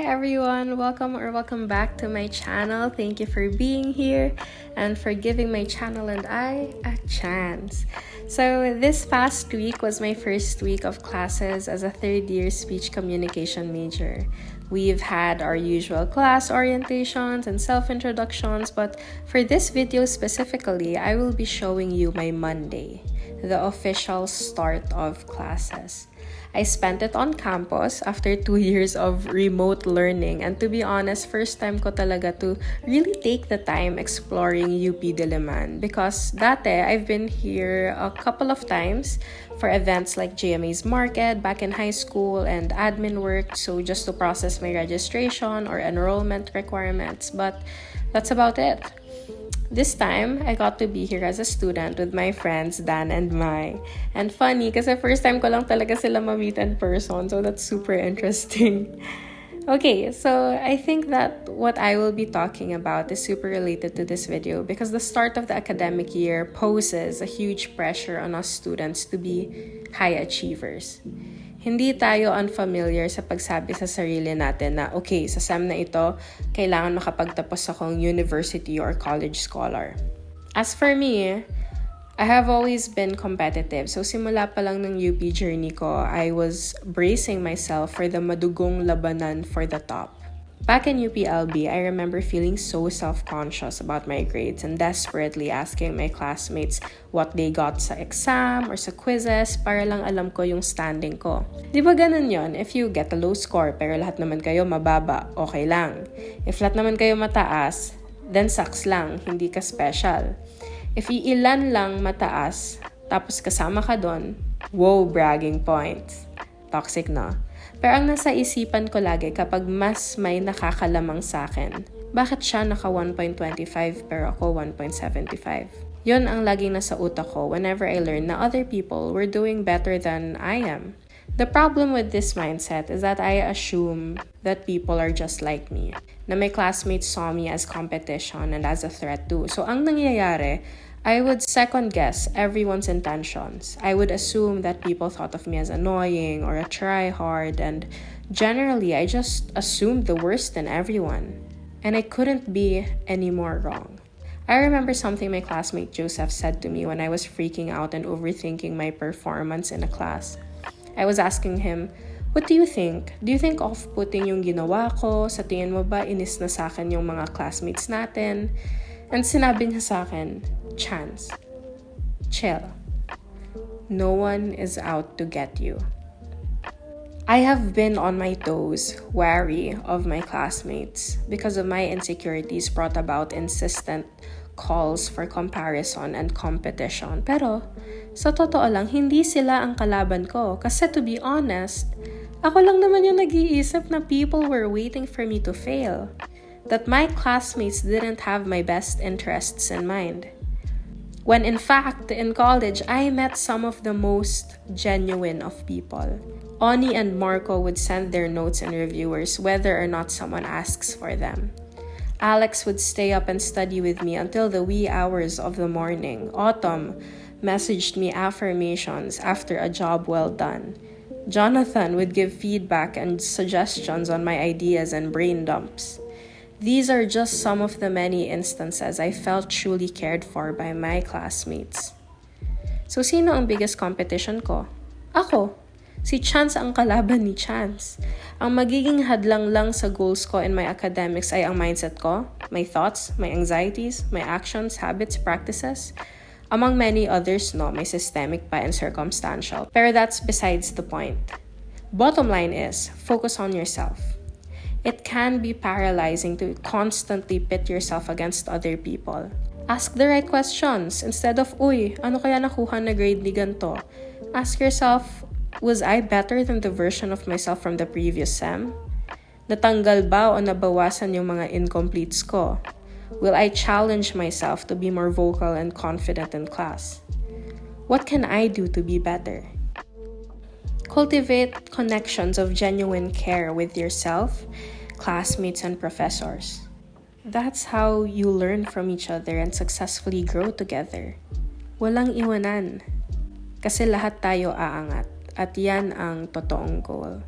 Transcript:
everyone, welcome back to my channel. Thank you for being here and for giving my channel and I a chance. So this past week was my first week of classes as a third-year speech communication major. We've had our usual class orientations and self-introductions, but for this video specifically, I will be showing you my Monday, the official start of classes. I spent it on campus after 2 years of remote learning, and to be honest, first time ko talaga to really take the time exploring UPD Liman because dati I've been here a couple of times for events like GMA's Market back in high school and admin work, so just to process my registration or enrollment requirements, but that's about it. This time, I got to be here as a student with my friends Dan and Mai. And funny, kasi first time ko lang talaga sila ma-meet in person, so that's super interesting. Okay, so I think that what I will be talking about is super related to this video because the start of the academic year poses a huge pressure on us students to be high achievers. Hindi tayo unfamiliar sa pagsabi sa sarili natin na, okay, sa SEM na ito, kailangan makapagtapos akong university or college scholar. As for me, I have always been competitive. So simula pa lang ng UP journey ko, I was bracing myself for the madugong labanan for the top. Back in UPLB, I remember feeling so self-conscious about my grades and desperately asking my classmates what they got sa exam or sa quizzes para lang alam ko yung standing ko. Di ba ganun yon? If you get a low score pero lahat naman kayo mababa, okay lang. If lahat naman kayo mataas, then sucks lang, hindi ka special. If iilan lang mataas, tapos kasama ka doon, wow, bragging points. Toxic na. Pero ang nasa isipan ko lagi kapag mas may nakakalamang sa akin, bakit siya naka 1.25 pero ako 1.75? Yun ang laging nasa utak ko whenever I learn na other people were doing better than I am. The problem with this mindset is that I assume that people are just like me, na my classmates saw me as competition and as a threat too. So ang nangyayari, I would second guess everyone's intentions. I would assume that people thought of me as annoying or a try-hard, and generally, I just assumed the worst in everyone. And I couldn't be any more wrong. I remember something my classmate Joseph said to me when I was freaking out and overthinking my performance in a class. I was asking him, "What do you think? Do you think off-putting yung ginawa ko? Sa tingin mo ba inis na sa akin yung mga classmates natin?" And sinabi niya sa akin, "Chance, chill. No one is out to get you." I have been on my toes, wary of my classmates because of my insecurities brought about insistent calls for comparison and competition. Pero, sa totoo lang, hindi sila ang kalaban ko. Kasi to be honest, ako lang naman yung nag-iisip na people were waiting for me to fail. That my classmates didn't have my best interests in mind. When in fact, in college, I met some of the most genuine of people. Oni and Marco would send their notes and reviewers whether or not someone asks for them. Alex would stay up and study with me until the wee hours of the morning. Autumn messaged me affirmations after a job well done. Jonathan would give feedback and suggestions on my ideas and brain dumps. These are just some of the many instances I felt truly cared for by my classmates. So, sino ang biggest competition ko? Ako. Si Chance ang kalaban ni Chance. Ang magiging hadlang lang sa goals ko in my academics ay ang mindset ko, my thoughts, my anxieties, my actions, habits, practices. Among many others, no, may systemic pa and circumstantial. Pero that's besides the point. Bottom line is, focus on yourself. It can be paralyzing to constantly pit yourself against other people. Ask the right questions instead of, uy, ano kaya nakuha na grade ni ganito? Ask yourself, was I better than the version of myself from the previous SEM? Natanggal ba o nabawasan yung mga incompletes ko? Will I challenge myself to be more vocal and confident in class? What can I do to be better? Cultivate connections of genuine care with yourself, classmates, and professors. That's how you learn from each other and successfully grow together. Walang iwanan. Kasi lahat tayo aangat at yan ang totoong goal.